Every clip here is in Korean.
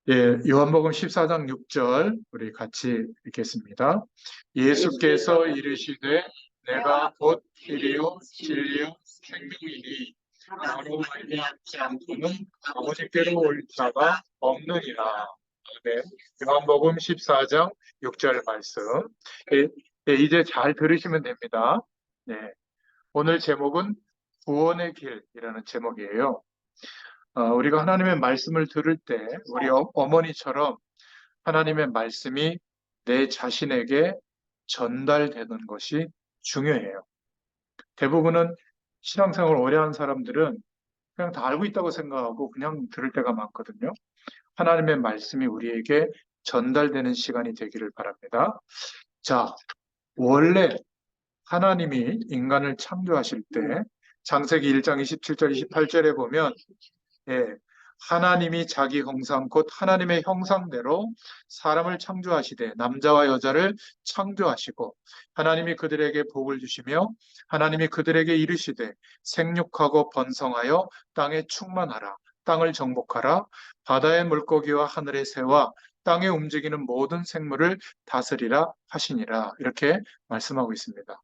예, 요한복음 14장 6절 우리 같이 읽겠습니다. 예수께서 이르시되 내가 곧 길이요 진리요 생명이니 나로 말미암지 않고는 아버지께로 올 자가 없느니라. 네, 요한복음 14장 6절 말씀. 예, 예, 이제 잘 들으시면 됩니다. 네, 오늘 제목은 구원의 길이라는 제목이에요. 우리가 하나님의 말씀을 들을 때 우리 어머니처럼 하나님의 말씀이 내 자신에게 전달되는 것이 중요해요. 대부분은 신앙생활 오래 한 사람들은 그냥 다 알고 있다고 생각하고 그냥 들을 때가 많거든요. 하나님의 말씀이 우리에게 전달되는 시간이 되기를 바랍니다. 자, 원래 하나님이 인간을 창조하실 때 창세기 1장 27절 28절에 보면 예, 하나님이 자기 형상 곧 하나님의 형상대로 사람을 창조하시되 남자와 여자를 창조하시고 하나님이 그들에게 복을 주시며 하나님이 그들에게 이르시되 생육하고 번성하여 땅에 충만하라 땅을 정복하라 바다의 물고기와 하늘의 새와 땅에 움직이는 모든 생물을 다스리라 하시니라 이렇게 말씀하고 있습니다.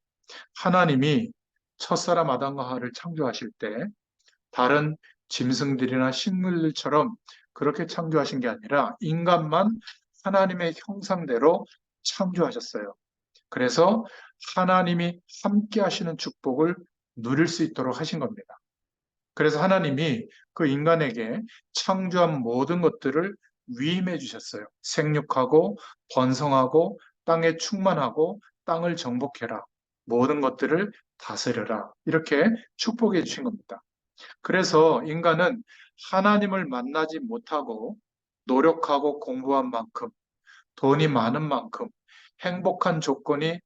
하나님이 첫사람 아담과 하와를 창조하실 때 다른 짐승들이나 식물들처럼 그렇게 창조하신 게 아니라 인간만 하나님의 형상대로 창조하셨어요. 그래서 하나님이 함께 하시는 축복을 누릴 수 있도록 하신 겁니다. 그래서 하나님이 그 인간에게 창조한 모든 것들을 위임해 주셨어요. 생육하고 번성하고 땅에 충만하고 땅을 정복해라. 모든 것들을 다스려라. 이렇게 축복해 주신 겁니다. 그래서 인간은 하나님을 만나지 못하고 노력하고 공부한 만큼, 돈이 많은 만큼, 행복한 조건이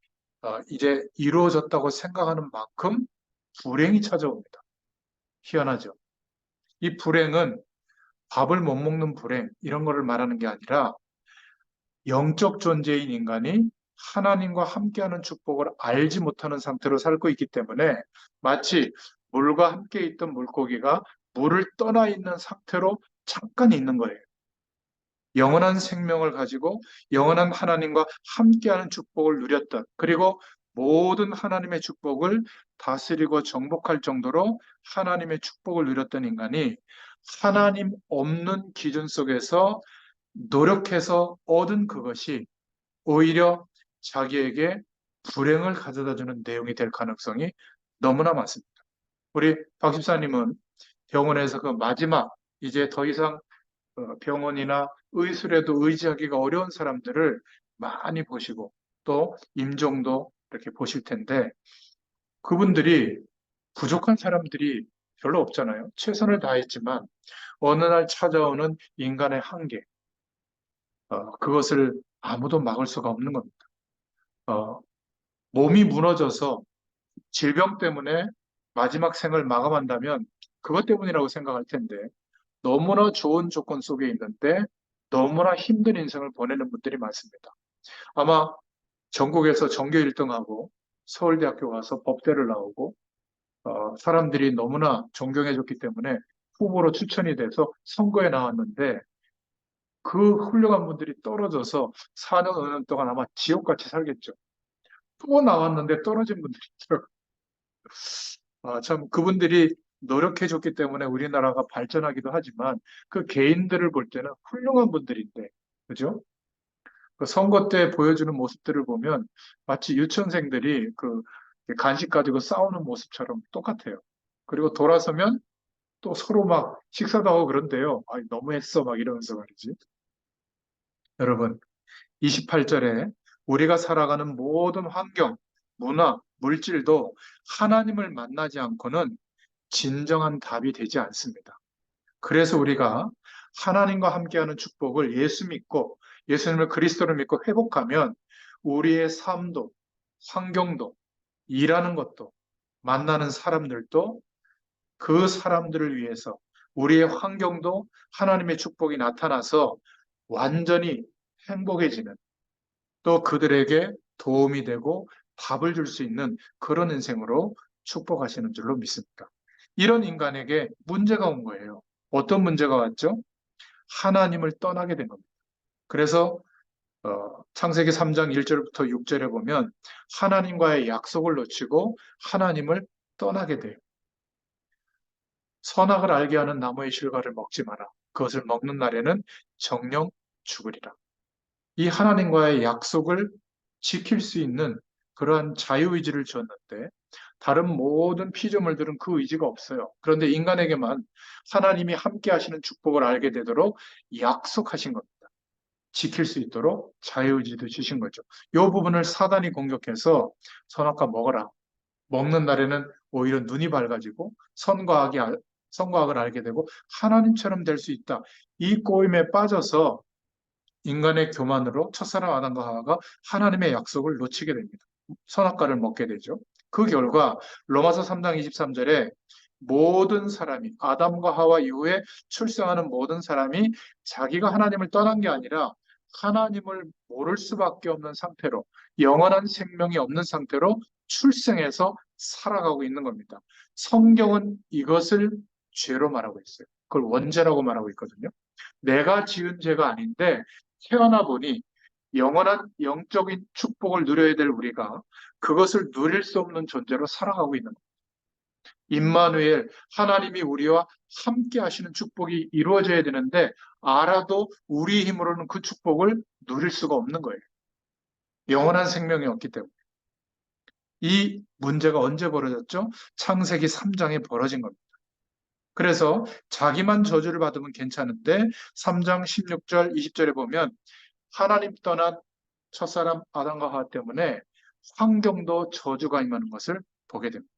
이제 이루어졌다고 생각하는 만큼 불행이 찾아옵니다. 희한하죠. 이 불행은 밥을 못 먹는 불행, 이런 거를 말하는 게 아니라 영적 존재인 인간이 하나님과 함께하는 축복을 알지 못하는 상태로 살고 있기 때문에 마치 물과 함께 있던 물고기가 물을 떠나 있는 상태로 잠깐 있는 거예요. 영원한 생명을 가지고 영원한 하나님과 함께하는 축복을 누렸던 그리고 모든 하나님의 축복을 다스리고 정복할 정도로 하나님의 축복을 누렸던 인간이 하나님 없는 기준 속에서 노력해서 얻은 그것이 오히려 자기에게 불행을 가져다 주는 내용이 될 가능성이 너무나 많습니다. 우리 박 집사님은 병원에서 그 마지막 이제 더 이상 병원이나 의술에도 의지하기가 어려운 사람들을 많이 보시고 또 임종도 이렇게 보실 텐데 그분들이 부족한 사람들이 별로 없잖아요. 최선을 다했지만 어느 날 찾아오는 인간의 한계, 그것을 아무도 막을 수가 없는 겁니다. 어, 몸이 무너져서 질병 때문에 마지막 생을 마감한다면 그것 때문이라고 생각할 텐데 너무나 좋은 조건 속에 있는데 너무나 힘든 인생을 보내는 분들이 많습니다. 아마 전국에서 전교 1등하고 서울대학교 가서 법대를 나오고 사람들이 너무나 존경해줬기 때문에 후보로 추천이 돼서 선거에 나왔는데 그 훌륭한 분들이 떨어져서 4년, 5년 동안 아마 지옥같이 살겠죠. 또 나왔는데 떨어진 분들이 있더라고요. 참 그분들이 노력해줬기 때문에 우리나라가 발전하기도 하지만 그 개인들을 볼 때는 훌륭한 분들인데, 그죠? 그 선거 때 보여주는 모습들을 보면 마치 유치원생들이 그 간식 가지고 싸우는 모습처럼 똑같아요. 그리고 돌아서면 또 서로 막 식사도 하고 그런데요. 아이, 너무했어. 막 이러면서 말이지. 여러분, 28절에 우리가 살아가는 모든 환경, 문화, 물질도 하나님을 만나지 않고는 진정한 답이 되지 않습니다. 그래서 우리가 하나님과 함께하는 축복을 예수 믿고 예수님을 그리스도를 믿고 회복하면 우리의 삶도 환경도 일하는 것도 만나는 사람들도 그 사람들을 위해서 우리의 환경도 하나님의 축복이 나타나서 완전히 행복해지는 또 그들에게 도움이 되고 답을 줄 수 있는 그런 인생으로 축복하시는 줄로 믿습니다. 이런 인간에게 문제가 온 거예요. 어떤 문제가 왔죠? 하나님을 떠나게 된 겁니다. 그래서 창세기 3장 1절부터 6절에 보면 하나님과의 약속을 놓치고 하나님을 떠나게 돼요. 선악을 알게 하는 나무의 실과를 먹지 마라. 그것을 먹는 날에는 정령 죽으리라. 이 하나님과의 약속을 지킬 수 있는 그러한 자유의지를 주었는데 다른 모든 피조물들은 그 의지가 없어요. 그런데 인간에게만 하나님이 함께 하시는 축복을 알게 되도록 약속하신 겁니다. 지킬 수 있도록 자유의지도 주신 거죠. 이 부분을 사단이 공격해서 선악과 먹어라. 먹는 날에는 오히려 눈이 밝아지고 선과 악을 알게 되고 하나님처럼 될 수 있다. 이 꼬임에 빠져서 인간의 교만으로 첫사람 아담과 하와가 하나님의 약속을 놓치게 됩니다. 선악과를 먹게 되죠. 그 결과 로마서 3장 23절에 모든 사람이 아담과 하와 이후에 출생하는 모든 사람이 자기가 하나님을 떠난 게 아니라 하나님을 모를 수밖에 없는 상태로 영원한 생명이 없는 상태로 출생해서 살아가고 있는 겁니다. 성경은 이것을 죄로 말하고 있어요. 그걸 원죄라고 말하고 있거든요. 내가 지은 죄가 아닌데 태어나 보니 영원한 영적인 축복을 누려야 될 우리가 그것을 누릴 수 없는 존재로 살아가고 있는 거예요. 임마누엘, 하나님이 우리와 함께 하시는 축복이 이루어져야 되는데 알아도 우리 힘으로는 그 축복을 누릴 수가 없는 거예요. 영원한 생명이 없기 때문에. 이 문제가 언제 벌어졌죠? 창세기 3장에 벌어진 겁니다. 그래서 자기만 저주를 받으면 괜찮은데 3장 16절, 20절에 보면 하나님 떠난 첫사람 아담과 하와 때문에 환경도 저주가 임하는 것을 보게 됩니다.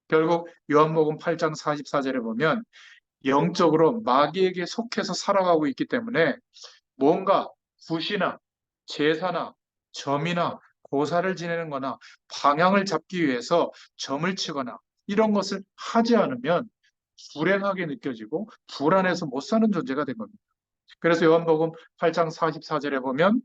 결국 요한복음 8장 44절에 보면 영적으로 마귀에게 속해서 살아가고 있기 때문에 뭔가 굿이나 제사나 점이나 고사를 지내는 거나 방향을 잡기 위해서 점을 치거나 이런 것을 하지 않으면 불행하게 느껴지고 불안해서 못 사는 존재가 된 겁니다. 그래서 요한복음 8장 44절에 보면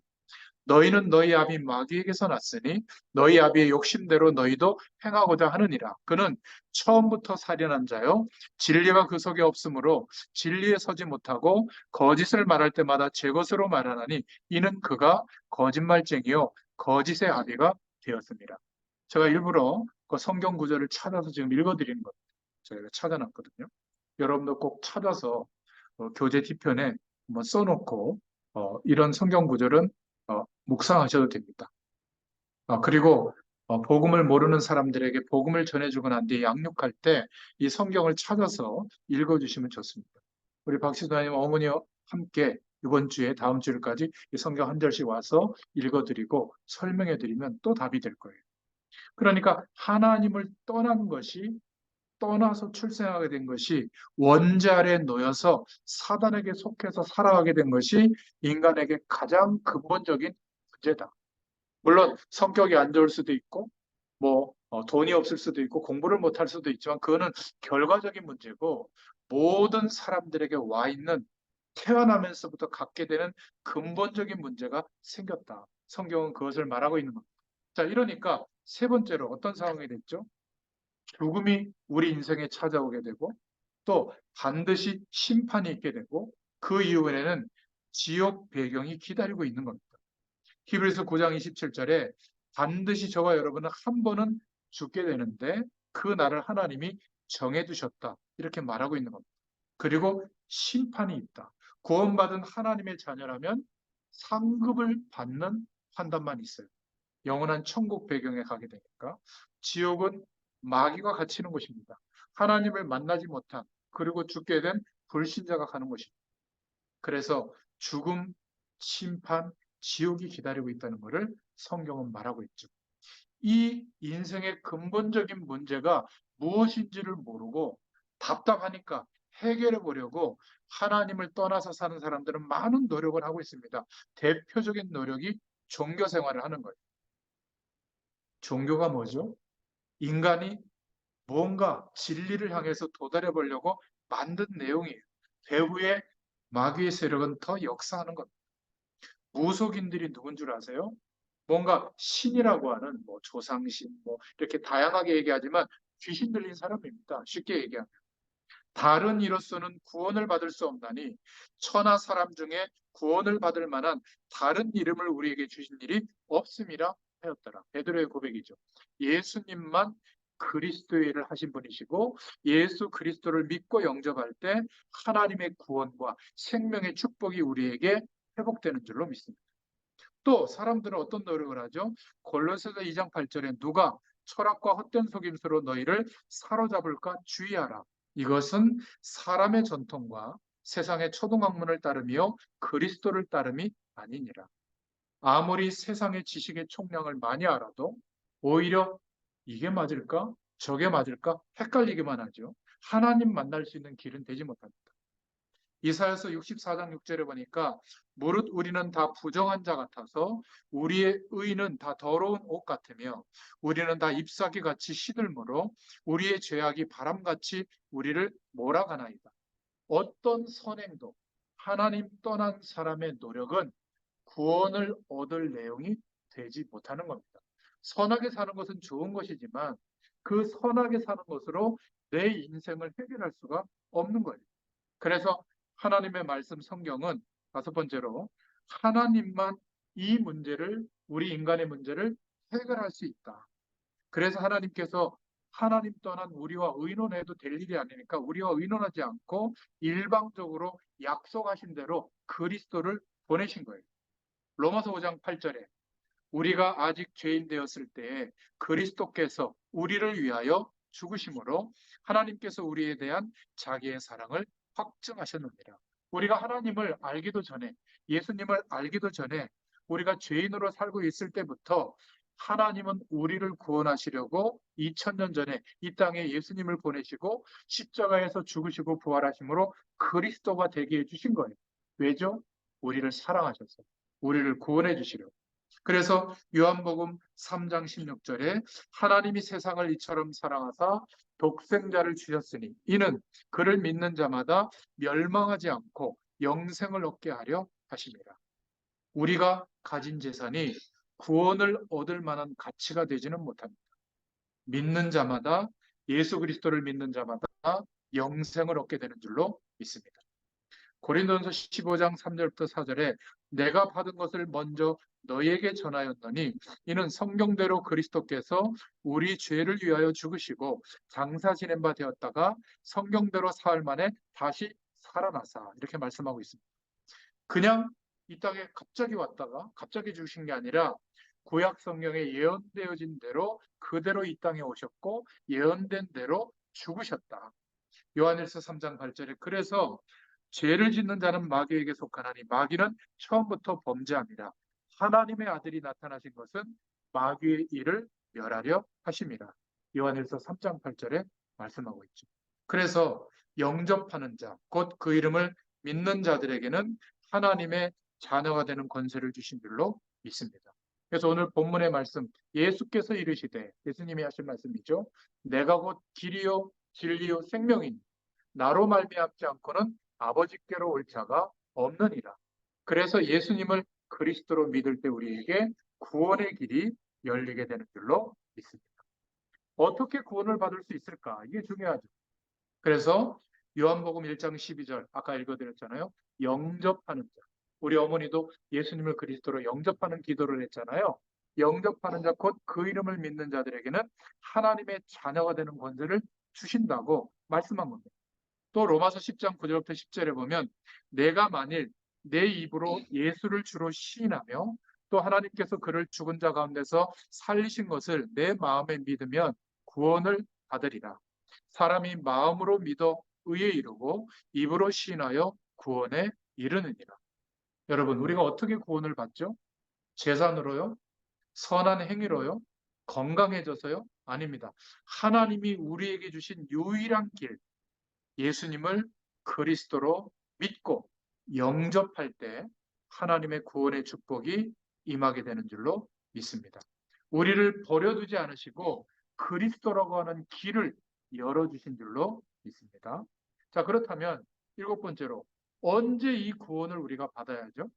너희는 너희 아비 마귀에게서 났으니 너희 아비의 욕심대로 너희도 행하고자 하느니라. 그는 처음부터 살인한 자요 진리가 그 속에 없으므로 진리에 서지 못하고 거짓을 말할 때마다 제 것으로 말하나니 이는 그가 거짓말쟁이요 거짓의 아비가 되었습니다. 제가 일부러 그 성경 구절을 찾아서 지금 읽어드리는 겁니다. 저희가 찾아놨거든요. 여러분도 꼭 찾아서 교재 뒤편에 한번 써놓고 이런 성경 구절은 묵상하셔도 됩니다. 그리고 복음을 모르는 사람들에게 복음을 전해주고 난 뒤에 양육할 때 이 성경을 찾아서 읽어주시면 좋습니다. 우리 박시도님 어머니와 함께 이번 주에 다음 주일까지 이 성경 한 절씩 와서 읽어드리고 설명해드리면 또 답이 될 거예요. 그러니까 하나님을 떠나서 출생하게 된 것이 원죄 아래에 놓여서 사단에게 속해서 살아가게 된 것이 인간에게 가장 근본적인 문제다. 물론 성격이 안 좋을 수도 있고 돈이 없을 수도 있고 공부를 못할 수도 있지만 그거는 결과적인 문제고 모든 사람들에게 와 있는 태어나면서부터 갖게 되는 근본적인 문제가 생겼다. 성경은 그것을 말하고 있는 겁니다. 자, 이러니까 세 번째로 어떤 상황이 됐죠? 죽음이 우리 인생에 찾아오게 되고 또 반드시 심판이 있게 되고 그 이후에는 지옥 배경이 기다리고 있는 겁니다. 히브리서 9장 27절에 반드시 저와 여러분은 한 번은 죽게 되는데 그 날을 하나님이 정해두셨다. 이렇게 말하고 있는 겁니다. 그리고 심판이 있다. 구원받은 하나님의 자녀라면 상급을 받는 판단만 있어요. 영원한 천국 배경에 가게 되니까. 지옥은 마귀가 갇히는 곳입니다. 하나님을 만나지 못한 그리고 죽게 된 불신자가 가는 곳입니다. 그래서 죽음, 심판, 지옥이 기다리고 있다는 것을 성경은 말하고 있죠. 이 인생의 근본적인 문제가 무엇인지를 모르고 답답하니까 해결해 보려고 하나님을 떠나서 사는 사람들은 많은 노력을 하고 있습니다. 대표적인 노력이 종교 생활을 하는 거예요. 종교가 뭐죠? 인간이 뭔가 진리를 향해서 도달해 보려고 만든 내용이에요. 배후에 마귀의 세력은 더 역사하는 겁니다. 무속인들이 누군 줄 아세요? 뭔가 신이라고 하는 조상신 이렇게 다양하게 얘기하지만 귀신 들린 사람입니다. 쉽게 얘기하면 다른 이로서는 구원을 받을 수 없나니 천하 사람 중에 구원을 받을 만한 다른 이름을 우리에게 주신 일이 없음이라 하였더라. 베드로의 고백이죠. 예수님만 그리스도의 일을 하신 분이시고 예수 그리스도를 믿고 영접할 때 하나님의 구원과 생명의 축복이 우리에게 회복되는 줄로 믿습니다. 또 사람들은 어떤 노력을 하죠? 골로새서 2장 8절에 누가 철학과 헛된 속임수로 너희를 사로잡을까 주의하라. 이것은 사람의 전통과 세상의 초등학문을 따르며 그리스도를 따름이 아니니라. 아무리 세상의 지식의 총량을 많이 알아도 오히려 이게 맞을까? 저게 맞을까? 헷갈리기만 하죠. 하나님 만날 수 있는 길은 되지 못합니다. 이사야서 64장 6절에 보니까 무릇 우리는 다 부정한 자 같아서 우리의 의는 다 더러운 옷 같으며 우리는 다 잎사귀 같이 시들므로 우리의 죄악이 바람같이 우리를 몰아가나이다. 어떤 선행도 하나님 떠난 사람의 노력은 구원을 얻을 내용이 되지 못하는 겁니다. 선하게 사는 것은 좋은 것이지만 그 선하게 사는 것으로 내 인생을 해결할 수가 없는 거예요. 그래서 하나님의 말씀 성경은 다섯 번째로 하나님만 이 문제를 우리 인간의 문제를 해결할 수 있다. 그래서 하나님께서 하나님 떠난 우리와 의논해도 될 일이 아니니까 우리와 의논하지 않고 일방적으로 약속하신 대로 그리스도를 보내신 거예요. 로마서 5장 8절에 우리가 아직 죄인 되었을 때에 그리스도께서 우리를 위하여 죽으심으로 하나님께서 우리에 대한 자기의 사랑을 확증하셨느니라. 우리가 하나님을 알기도 전에, 예수님을 알기도 전에 우리가 죄인으로 살고 있을 때부터 하나님은 우리를 구원하시려고 2000년 전에 이 땅에 예수님을 보내시고 십자가에서 죽으시고 부활하심으로 그리스도가 되게 해주신 거예요. 왜죠? 우리를 사랑하셔서 우리를 구원해 주시려고. 그래서 요한복음 3장 16절에 하나님이 세상을 이처럼 사랑하사 독생자를 주셨으니 이는 그를 믿는 자마다 멸망하지 않고 영생을 얻게 하려 하심이라. 우리가 가진 재산이 구원을 얻을 만한 가치가 되지는 못합니다. 믿는 자마다 예수 그리스도를 믿는 자마다 영생을 얻게 되는 줄로 믿습니다. 고린도전서 15장 3절부터 4절에 내가 받은 것을 먼저 너희에게 전하였더니 이는 성경대로 그리스도께서 우리 죄를 위하여 죽으시고 장사 지낸 바 되었다가 성경대로 사흘 만에 다시 살아나사 이렇게 말씀하고 있습니다. 그냥 이 땅에 갑자기 왔다가 갑자기 죽으신 게 아니라 구약 성경에 예언되어진 대로 그대로 이 땅에 오셨고 예언된 대로 죽으셨다. 요한일서 3장 8절에 그래서 죄를 짓는 자는 마귀에게 속하나니 마귀는 처음부터 범죄합니다. 하나님의 아들이 나타나신 것은 마귀의 일을 멸하려 하심이라. 요한일서 3장 8절에 말씀하고 있죠. 그래서 영접하는 자, 곧 그 이름을 믿는 자들에게는 하나님의 자녀가 되는 권세를 주신 줄로 믿습니다. 그래서 오늘 본문의 말씀, 예수께서 이르시되, 예수님이 하신 말씀이죠. 내가 곧 길이요 진리요 생명이니 나로 말미암지 않고는 아버지께로 올 자가 없느니라. 그래서 예수님을 그리스도로 믿을 때 우리에게 구원의 길이 열리게 되는 줄로 믿습니다. 어떻게 구원을 받을 수 있을까? 이게 중요하죠. 그래서 요한복음 1장 12절 아까 읽어드렸잖아요. 영접하는 자. 우리 어머니도 예수님을 그리스도로 영접하는 기도를 했잖아요. 영접하는 자, 곧 그 이름을 믿는 자들에게는 하나님의 자녀가 되는 권세를 주신다고 말씀한 겁니다. 또 로마서 10장 9절부터 10절에 보면 내가 만일 내 입으로 예수를 주로 시인하며 또 하나님께서 그를 죽은 자 가운데서 살리신 것을 내 마음에 믿으면 구원을 받으리라. 사람이 마음으로 믿어 의에 이르고 입으로 시인하여 구원에 이르느니라. 여러분, 우리가 어떻게 구원을 받죠? 재산으로요? 선한 행위로요? 건강해져서요? 아닙니다. 하나님이 우리에게 주신 유일한 길, 예수님을 그리스도로 믿고 영접할 때 하나님의 구원의 축복이 임하게 되는 줄로 믿습니다. 우리를 버려두지 않으시고 그리스도라고 하는 길을 열어주신 줄로 믿습니다. 자, 그렇다면 일곱 번째로 언제 이 구원을 우리가 받아야죠?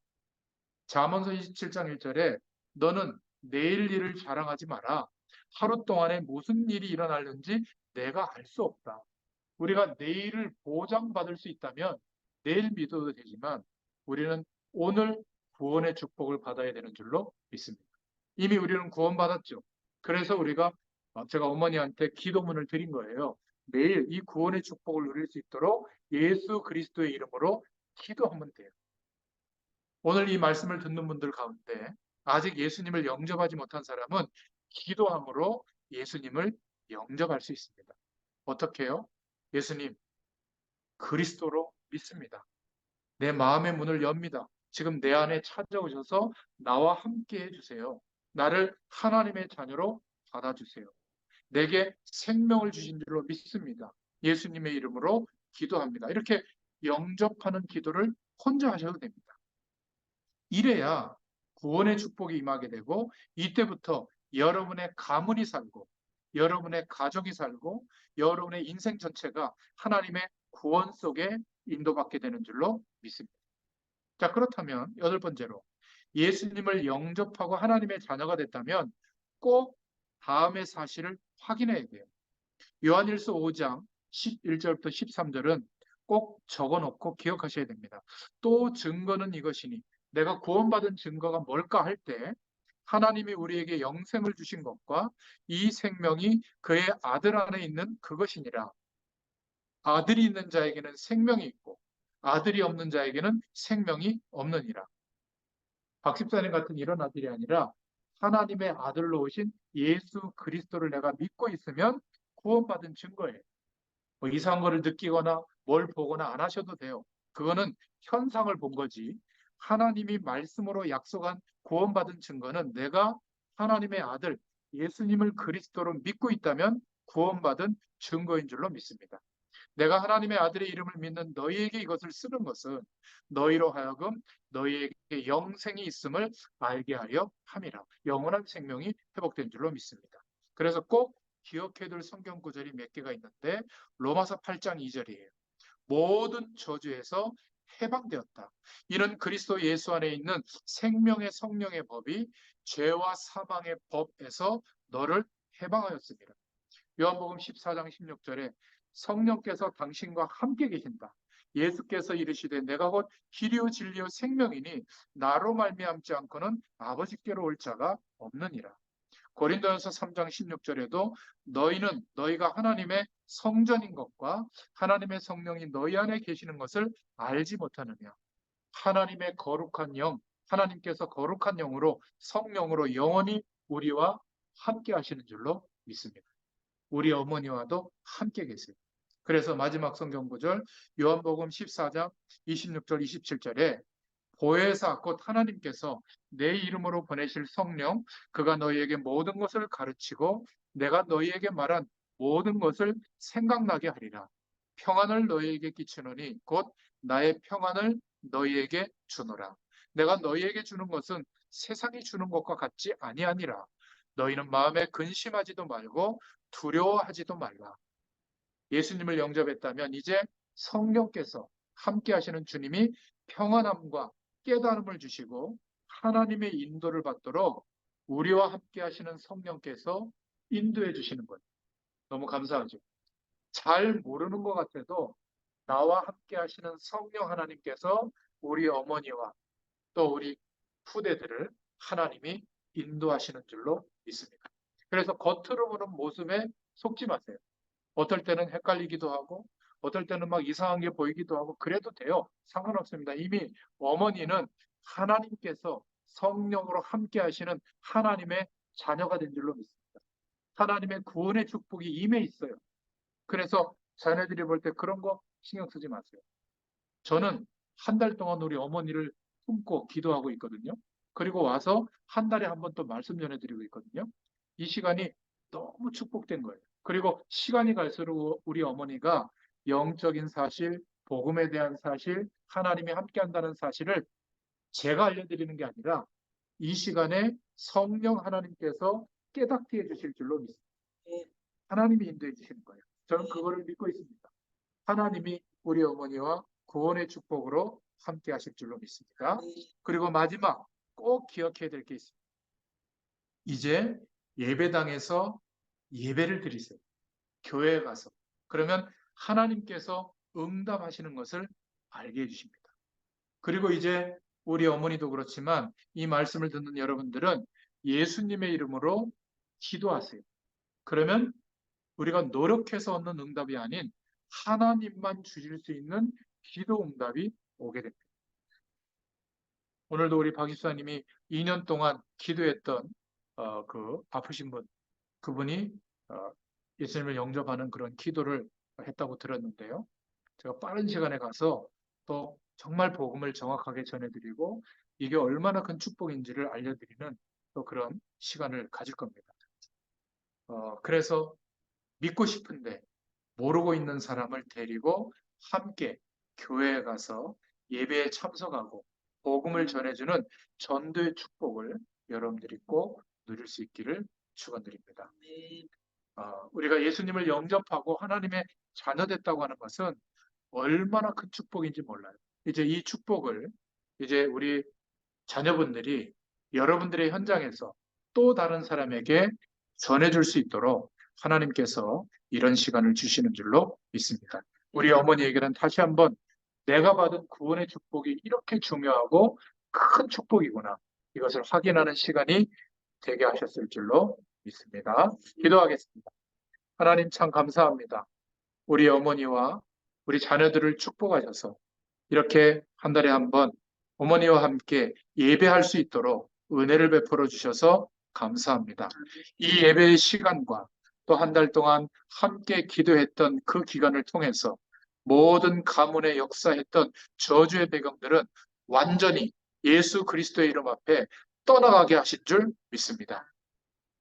잠언서 27장 1절에 너는 내일 일을 자랑하지 마라. 하루 동안에 무슨 일이 일어날는지 내가 알 수 없다. 우리가 내일을 보장받을 수 있다면 내일 믿어도 되지만 우리는 오늘 구원의 축복을 받아야 되는 줄로 믿습니다. 이미 우리는 구원받았죠. 그래서 우리가 제가 어머니한테 기도문을 드린 거예요. 매일 이 구원의 축복을 누릴 수 있도록 예수 그리스도의 이름으로 기도하면 돼요. 오늘 이 말씀을 듣는 분들 가운데 아직 예수님을 영접하지 못한 사람은 기도함으로 예수님을 영접할 수 있습니다. 어떻게 해요? 예수님, 그리스도로 믿습니다. 내 마음의 문을 엽니다. 지금 내 안에 찾아오셔서 나와 함께 해주세요. 나를 하나님의 자녀로 받아주세요. 내게 생명을 주신 줄로 믿습니다. 예수님의 이름으로 기도합니다. 이렇게 영접하는 기도를 혼자 하셔도 됩니다. 이래야 구원의 축복이 임하게 되고 이때부터 여러분의 가문이 살고 여러분의 가족이 살고 여러분의 인생 전체가 하나님의 구원 속에 인도받게 되는 줄로 믿습니다. 자, 그렇다면 여덟 번째로 예수님을 영접하고 하나님의 자녀가 됐다면 꼭 다음의 사실을 확인해야 돼요. 요한일서 5장 11절부터 13절은 꼭 적어놓고 기억하셔야 됩니다. 또 증거는 이것이니 내가 구원받은 증거가 뭘까 할 때 하나님이 우리에게 영생을 주신 것과 이 생명이 그의 아들 안에 있는 그것이니라. 아들이 있는 자에게는 생명이 있고 아들이 없는 자에게는 생명이 없느니라. 박 집사님 같은 이런 아들이 아니라 하나님의 아들로 오신 예수 그리스도를 내가 믿고 있으면 구원받은 증거예요. 뭐 이상한 거를 느끼거나 뭘 보거나 안 하셔도 돼요. 그거는 현상을 본 거지. 하나님이 말씀으로 약속한 구원받은 증거는 내가 하나님의 아들 예수님을 그리스도로 믿고 있다면 구원받은 증거인 줄로 믿습니다. 내가 하나님의 아들의 이름을 믿는 너희에게 이것을 쓰는 것은 너희로 하여금 너희에게 영생이 있음을 알게 하려 함이라. 영원한 생명이 회복된 줄로 믿습니다. 그래서 꼭 기억해둘 성경 구절이 몇 개가 있는데 로마서 8장 2절이에요. 모든 저주에서 해방되었다. 이는 그리스도 예수 안에 있는 생명의 성령의 법이 죄와 사망의 법에서 너를 해방하였습니다. 요한복음 14장 16절에 성령께서 당신과 함께 계신다. 예수께서 이르시되 내가 곧 길이요 진리요 생명이니 나로 말미암지 않고는 아버지께로 올 자가 없느니라. 고린도전서 3장 16절에도 너희는 너희가 하나님의 성전인 것과 하나님의 성령이 너희 안에 계시는 것을 알지 못하느냐. 하나님의 거룩한 영, 하나님께서 거룩한 영으로 성령으로 영원히 우리와 함께 하시는 줄로 믿습니다. 우리 어머니와도 함께 계세요. 그래서 마지막 성경 구절 요한복음 14장 26절 27절에 보혜사 곧 하나님께서 내 이름으로 보내실 성령 그가 너희에게 모든 것을 가르치고 내가 너희에게 말한 모든 것을 생각나게 하리라. 평안을 너희에게 끼치노니 곧 나의 평안을 너희에게 주노라. 내가 너희에게 주는 것은 세상이 주는 것과 같지 아니하니라. 너희는 마음에 근심하지도 말고 두려워하지도 말라. 예수님을 영접했다면 이제 성령께서 함께 하시는 주님이 평안함과 깨달음을 주시고 하나님의 인도를 받도록 우리와 함께 하시는 성령께서 인도해 주시는 거예요. 너무 감사하죠. 잘 모르는 것 같아도 나와 함께 하시는 성령 하나님께서 우리 어머니와 또 우리 후대들을 하나님이 인도하시는 줄로 믿습니다. 그래서 겉으로 보는 모습에 속지 마세요. 어떨 때는 헷갈리기도 하고 어떨 때는 막 이상한 게 보이기도 하고 그래도 돼요. 상관없습니다. 이미 어머니는 하나님께서 성령으로 함께 하시는 하나님의 자녀가 된 줄로 믿습니다. 하나님의 구원의 축복이 임해 있어요. 그래서 자녀들이 볼 때 그런 거 신경 쓰지 마세요. 저는 한 달 동안 우리 어머니를 품고 기도하고 있거든요. 그리고 와서 한 달에 한 번 또 말씀 전해드리고 있거든요. 이 시간이 너무 축복된 거예요. 그리고 시간이 갈수록 우리 어머니가 영적인 사실, 복음에 대한 사실, 하나님이 함께한다는 사실을 제가 알려드리는 게 아니라 이 시간에 성령 하나님께서 깨닫게 해주실 줄로 믿습니다. 하나님이 인도해 주시는 거예요. 저는 그거를 믿고 있습니다. 하나님이 우리 어머니와 구원의 축복으로 함께 하실 줄로 믿습니다. 그리고 마지막 꼭 기억해야 될 게 있습니다. 이제 예배당에서 예배를 드리세요. 교회에 가서. 그러면 하나님께서 응답하시는 것을 알게 해주십니다. 그리고 이제 우리 어머니도 그렇지만 이 말씀을 듣는 여러분들은 예수님의 이름으로 기도하세요. 그러면 우리가 노력해서 얻는 응답이 아닌 하나님만 주실 수 있는 기도 응답이 오게 됩니다. 오늘도 우리 박 집사님이 2년 동안 기도했던 그 아프신 분, 그분이 예수님을 영접하는 그런 기도를 했다고 들었는데요. 제가 빠른 시간에 가서 또 정말 복음을 정확하게 전해드리고 이게 얼마나 큰 축복인지를 알려드리는 또 그런 시간을 가질 겁니다. 그래서 믿고 싶은데 모르고 있는 사람을 데리고 함께 교회에 가서 예배에 참석하고 복음을 전해주는 전도의 축복을 여러분들이 꼭 누릴 수 있기를 축원드립니다. 우리가 예수님을 영접하고 하나님의 자녀 됐다고 하는 것은 얼마나 큰 축복인지 몰라요. 이제 이 축복을 이제 우리 자녀분들이 여러분들의 현장에서 또 다른 사람에게 전해줄 수 있도록 하나님께서 이런 시간을 주시는 줄로 믿습니다. 우리 어머니에게는 다시 한번 내가 받은 구원의 축복이 이렇게 중요하고 큰 축복이구나. 이것을 확인하는 시간이 되게 하셨을 줄로 믿습니다. 기도하겠습니다. 하나님 참 감사합니다. 우리 어머니와 우리 자녀들을 축복하셔서 이렇게 한 달에 한 번 어머니와 함께 예배할 수 있도록 은혜를 베풀어 주셔서 감사합니다. 이 예배의 시간과 또 한 달 동안 함께 기도했던 그 기간을 통해서 모든 가문에 역사했던 저주의 배경들은 완전히 예수 그리스도의 이름 앞에 떠나가게 하신 줄 믿습니다.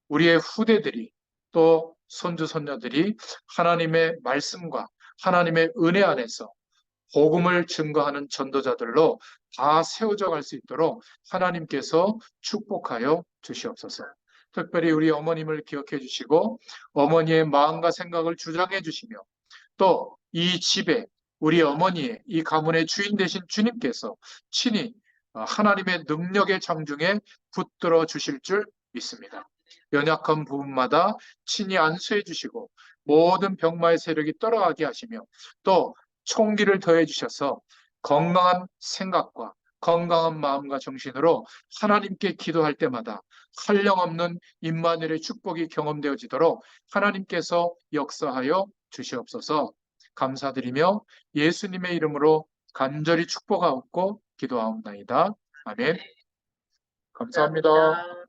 우리의 후대들이 또 손주 손녀들이 하나님의 말씀과 하나님의 은혜 안에서 복음을 증거하는 전도자들로 다 세워져 갈 수 있도록 하나님께서 축복하여 주시옵소서. 특별히 우리 어머님을 기억해 주시고 어머니의 마음과 생각을 주장해 주시며 또 이 집에 우리 어머니의 이 가문의 주인 되신 주님께서 친히 하나님의 능력의 장중에 붙들어 주실 줄 믿습니다. 연약한 부분마다 친히 안수해 주시고 모든 병마의 세력이 떠나가게 하시며 또 총기를 더해 주셔서 건강한 생각과 건강한 마음과 정신으로 하나님께 기도할 때마다 한량없는 임마누엘의 축복이 경험되어지도록 하나님께서 역사하여 주시옵소서. 감사드리며 예수님의 이름으로 간절히 축복하옵고 기도하옵나이다. 아멘. 감사합니다.